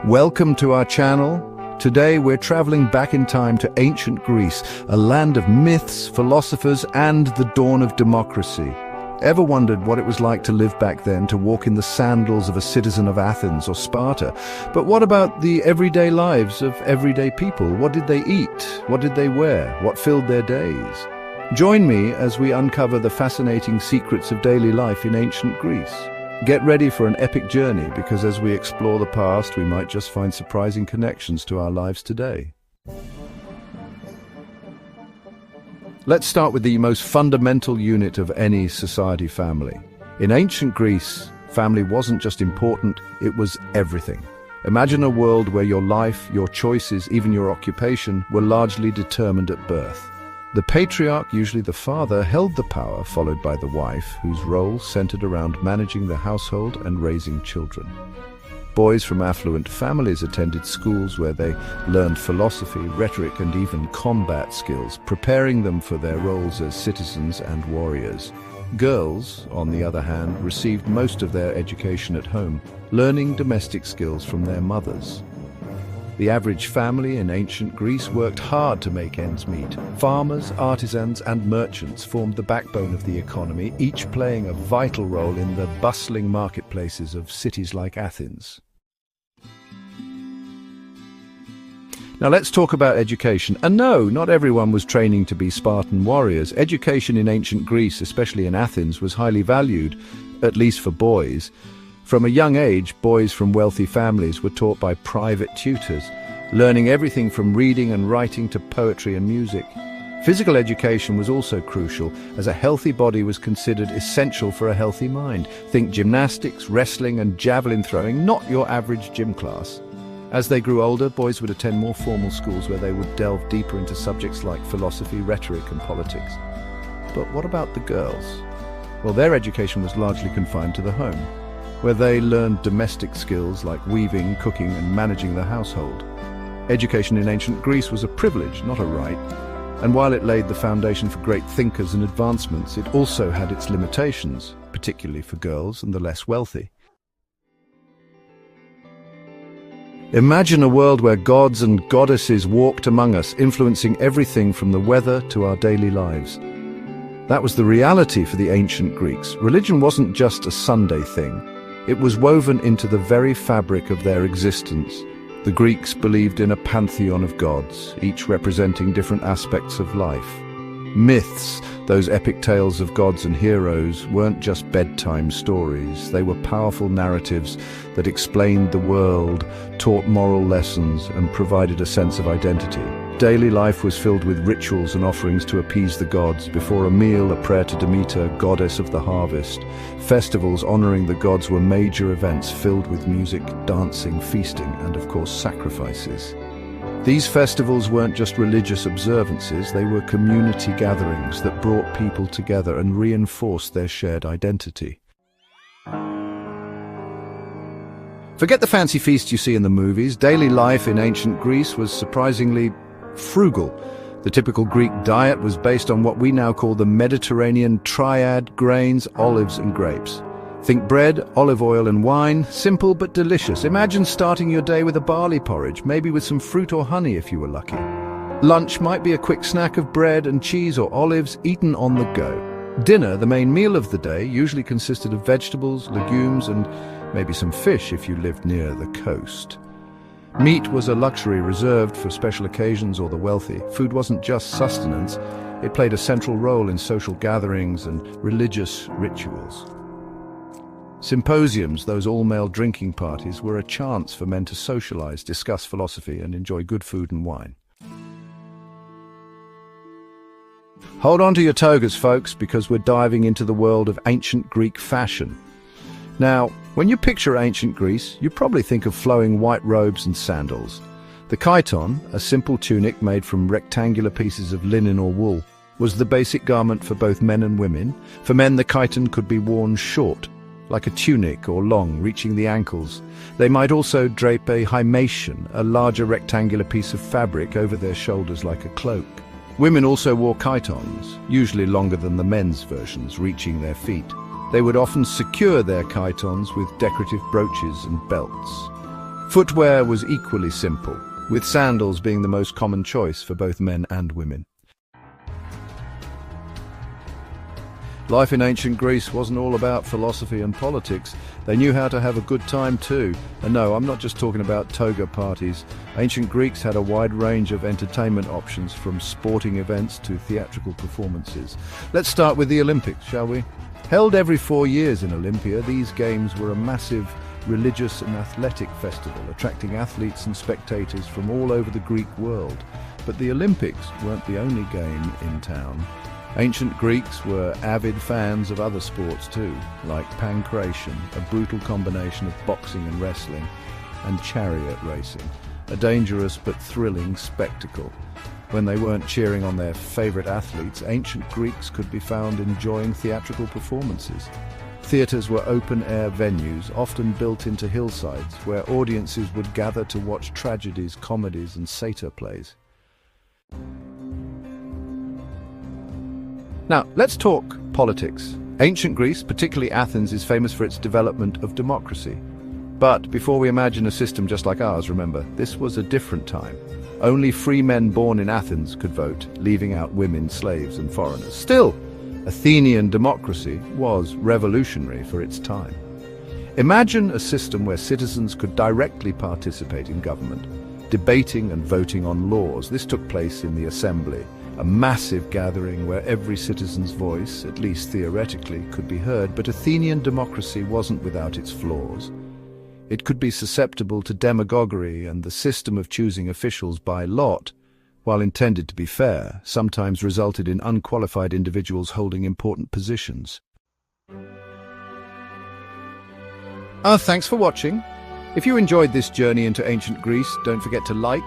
Welcome to our channel. Today we're traveling back in time to ancient Greece, a land of myths, philosophers, and the dawn of democracy. Ever wondered what it was like to live back then, to walk in the sandals of a citizen of Athens or Sparta? But what about the everyday lives of everyday people? What did they eat? What did they wear? What filled their days? Join me as we uncover the fascinating secrets of daily life in ancient Greece. Get ready for an epic journey, because as we explore the past, we might just find surprising connections to our lives today. Let's start with the most fundamental unit of any society: family. In ancient Greece, family wasn't just important, it was everything. Imagine a world where your life, your choices, even your occupation were largely determined at birth. The patriarch, usually the father, held the power, followed by the wife, whose role centered around managing the household and raising children. Boys from affluent families attended schools where they learned philosophy, rhetoric, and even combat skills, preparing them for their roles as citizens and warriors. Girls, on the other hand, received most of their education at home, learning domestic skills from their mothers. The average family in ancient Greece worked hard to make ends meet. Farmers, artisans, and merchants formed the backbone of the economy, each playing a vital role in the bustling marketplaces of cities like Athens. Now let's talk about education. And no, not everyone was training to be Spartan warriors. Education in ancient Greece, especially in Athens, was highly valued, at least for boys. From a young age, boys from wealthy families were taught by private tutors, learning everything from reading and writing to poetry and music. Physical education was also crucial, as a healthy body was considered essential for a healthy mind. Think gymnastics, wrestling, and javelin throwing, not your average gym class. As they grew older, boys would attend more formal schools where they would delve deeper into subjects like philosophy, rhetoric, and politics. But what about the girls? Well, their education was largely confined to the home, where they learned domestic skills like weaving, cooking, and managing the household. Education in ancient Greece was a privilege, not a right, and while it laid the foundation for great thinkers and advancements, it also had its limitations, particularly for girls and the less wealthy. Imagine a world where gods and goddesses walked among us, influencing everything from the weather to our daily lives. That was the reality for the ancient Greeks. Religion wasn't just a Sunday thing. It was woven into the very fabric of their existence. The Greeks believed in a pantheon of gods, each representing different aspects of life. Myths, those epic tales of gods and heroes, weren't just bedtime stories. They were powerful narratives that explained the world, taught moral lessons, and provided a sense of identity. Daily life was filled with rituals and offerings to appease the gods. Before a meal, a prayer to Demeter, goddess of the harvest. Festivals honoring the gods were major events filled with music, dancing, feasting, and of course sacrifices. These festivals weren't just religious observances, they were community gatherings that brought people together and reinforced their shared identity. Forget the fancy feasts you see in the movies. Daily life in ancient Greece was surprisingly frugal. The typical Greek diet was based on what we now call the Mediterranean triad: grains, olives, and grapes. Think bread, olive oil, and wine. Simple but delicious. Imagine starting your day with a barley porridge, maybe with some fruit or honey if you were lucky. Lunch might be a quick snack of bread and cheese or olives, eaten on the go. Dinner, the main meal of the day, usually consisted of vegetables, legumes, and maybe some fish if you lived near the coast. Meat was a luxury reserved for special occasions or the wealthy. Food wasn't just sustenance, it played a central role in social gatherings and religious rituals. Symposiums, those all-male drinking parties, were a chance for men to socialize, discuss philosophy, and enjoy good food and wine. Hold on to your togas, folks, because we're diving into the world of ancient Greek fashion. Now, when you picture ancient Greece, you probably think of flowing white robes and sandals. The chiton, a simple tunic made from rectangular pieces of linen or wool, was the basic garment for both men and women. For men, the chiton could be worn short, like a tunic, or long, reaching the ankles. They might also drape a himation, a larger rectangular piece of fabric, over their shoulders like a cloak. Women also wore chitons, usually longer than the men's versions, reaching their feet. They would often secure their chitons with decorative brooches and belts. Footwear was equally simple, with sandals being the most common choice for both men and women. Life in ancient Greece wasn't all about philosophy and politics. They knew how to have a good time too. And no, I'm not just talking about toga parties. Ancient Greeks had a wide range of entertainment options, from sporting events to theatrical performances. Let's start with the Olympics, shall we? Held every 4 years in Olympia, these games were a massive religious and athletic festival, attracting athletes and spectators from all over the Greek world. But the Olympics weren't the only game in town. Ancient Greeks were avid fans of other sports too, like pancration, a brutal combination of boxing and wrestling, and chariot racing, a dangerous but thrilling spectacle. When they weren't cheering on their favourite athletes, ancient Greeks could be found enjoying theatrical performances. Theatres were open-air venues, often built into hillsides, where audiences would gather to watch tragedies, comedies and satyr plays. Now, let's talk politics. Ancient Greece, particularly Athens, is famous for its development of democracy. But before we imagine a system just like ours, remember, this was a different time. Only free men born in Athens could vote, leaving out women, slaves and foreigners. Still, Athenian democracy was revolutionary for its time. Imagine a system where citizens could directly participate in government, debating and voting on laws. This took place in the assembly, a massive gathering where every citizen's voice, at least theoretically, could be heard. But Athenian democracy wasn't without its flaws. It could be susceptible to demagoguery, and the system of choosing officials by lot, while intended to be fair, sometimes resulted in unqualified individuals holding important positions. Thanks for watching. If you enjoyed this journey into ancient Greece, don't forget to like,